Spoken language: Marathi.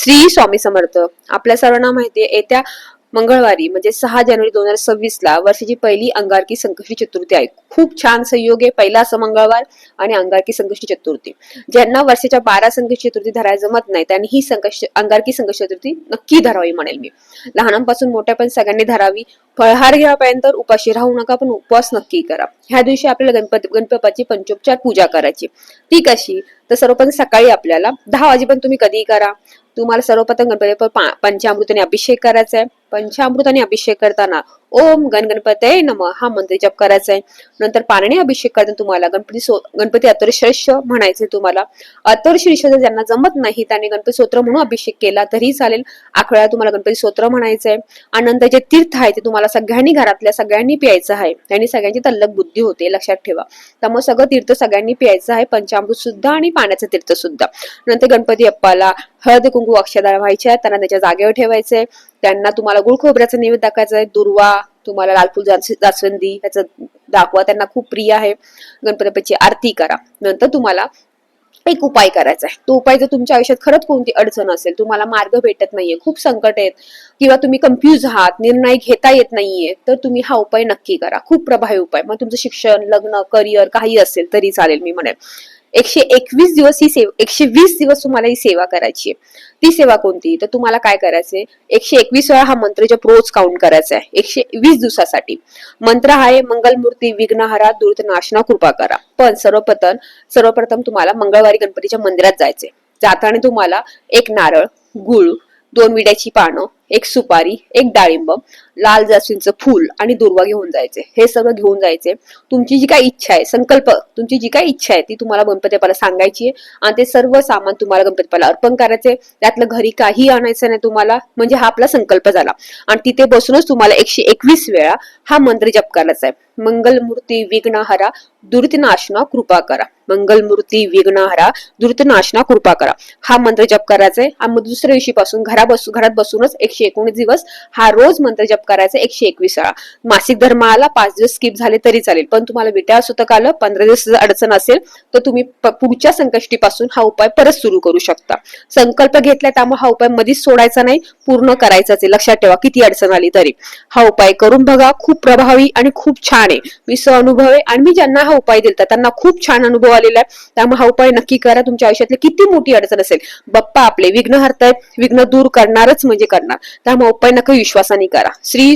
श्री स्वामी समर्थ. आपल्या सर्वांना माहितीये, येत्या मंगळवारी म्हणजे 6 जानेवारी 2026 ला वर्षाची पहिली अंगारकी संकष्टी चतुर्थी आहे. खूप छान संयोग आहे, पहिला असं मंगळवार आणि अंगारकी संकष्टी चतुर्थी. ज्यांना वर्षाच्या 12 संकष्टी चतुर्थी धरायला जमत नाही त्यांनी ही अंगारकी संकष्टी चतुर्थी नक्की धरावी म्हणेल मी. लहानांपासून मोठ्यापर्यंत सगळ्यांनी धरावी. फळहार घ्यापर्यंत उपाशी राहू नका, पण उपवास नक्की करा. ह्या दिवशी आपल्याला गणपतीची पंचोपचार पूजा करायची. ती कशी? तर सर्वप्रथम सकाळी आपल्याला 10 वाजेपर्यंत तुम्ही कधीही करा. तुम्हाला सर्वप्रथम गणपती पंचामृताने अभिषेक करायचा आहे. पंचामृताने अभिषेक करताना ओम गणपतये नमः हा मंत्र जप करायचा आहे. नंतर पाण्याने अभिषेक करताना तुम्हाला गणपती अथर्वशीर्ष म्हणायचे. तुम्हाला अथर्वशीर्ष ज्यांना जमत नाही त्यांनी गणपती स्तोत्र म्हणून अभिषेक केला तरी चालेल. आखड्याला तुम्हाला गणपती स्तोत्र म्हणायचंय. आणि नंतर जे तीर्थ आहे ते तुम्हाला सगळ्यांनी घरातल्या सगळ्यांनी प्यायचं आहे. त्यांनी सगळ्यांची तल्लख बुद्धी होते, लक्षात ठेवा. त्यामुळे सगळं तीर्थ सगळ्यांनी प्यायचं आहे, पंचामृत सुद्धा आणि पाण्याचं तीर्थ सुद्धा. नंतर गणपती बाप्पाला हळद कुंकू अक्षदा व्हायच्या आहेत, त्यांना त्याच्या जागेवर ठेवायचंय. त्यांना तुम्हाला गुळ खोबऱ्याचा नैवेद्य दाखवायचा आहे. दुर्वा, तुम्हाला लालफुल जास्वंदी ह्याचं दाखवा, त्यांना खूप प्रिय आहे. गणपतीची आरती करा. नंतर तुम्हाला एक उपाय करायचा आहे. तो उपाय जर तुमच्या आयुष्यात खरंच कोणती अडचण असेल, तुम्हाला मार्ग भेटत नाहीये, खूप संकट आहेत किंवा तुम्ही कन्फ्युज आहात, निर्णय घेता येत नाहीये, तर तुम्ही हा उपाय नक्की करा. खूप प्रभावी उपाय. मग तुमचं शिक्षण, लग्न, करिअर काही असेल तरी चालेल. मी म्हणेन 121 दिवस ही 120 दिवस तुम्हाला ही सेवा करायची आहे. ती सेवा कोणती? तर तुम्हाला काय करायचंय, 121 वेळा हा मंत्र जप रोज काउंट करायचा आहे 120 दिवसासाठी. मंत्र आहे मंगलमूर्ती विघ्नहरा दूरनाशना कृपा करा. पण सर्वप्रथम तुम्हाला मंगळवारी गणपतीच्या मंदिरात जायचंय. जाताना तुम्हाला एक नारळ, गुळ, 2 विड्याची पानं, एक सुपारी, एक डाळिंब, लाल जास्वंदीचं फूल आणि दुर्वा घेऊन जायचे. हे सगळं घेऊन जायचे. तुमची जी काही इच्छा आहे, संकल्प, तुमची जी काही इच्छा आहे ती तुम्हाला गणपती बाप्पाला सांगायची आहे आणि ते सर्व सामान तुम्हाला गणपती बाप्पाला अर्पण करायचे. त्यातलं घरी काही आणायचं नाही तुम्हाला, म्हणजे हा आपला संकल्प झाला. आणि तिथे बसूनच तुम्हाला 121 वेळा हा मंत्र जप करायचा आहे. मंगलमूर्ती विघ्नहरा दुरितनाशना कृपा करा. मंगलमूर्ती विघ्नहरा दुरितनाशना कृपा करा हा मंत्र जप करायचा आहे. आणि मग दुसऱ्या दिवशीपासून घरात बसूनच 119 दिवस हा रोज मंत्र जप करायचा 121 वेळा. मासिक धर्म आला 5 दिवस स्किप झाले तरी चालेल, पण तुम्हाला विटाळ सुतक आलं 15 दिवस अडचण असेल तर तुम्ही पुढच्या संकष्टीपासून हा उपाय परत सुरू करू शकता. संकल्प घेतलाय त्यामुळे हा उपाय मधीच सोडायचा नाही, पूर्ण करायचाच आहे. लक्षात ठेवा, किती अडचण आली तरी हा उपाय करून बघा. खूप प्रभावी आणि खूप छान आहे. मी अनुभव आहे आणि मी ज्यांना हा उपाय दिलता त्यांना खूप छान अनुभव आलेला आहे. त्यामुळे हा उपाय नक्की करा. तुमच्या आयुष्यातली किती मोठी अडचण असेल, बाप्पा आपले विघ्न हरतायत, विघ्न दूर करणारच म्हणजे करणार. त्यामुळे उपाय नक्की विश्वासाने करा. श्री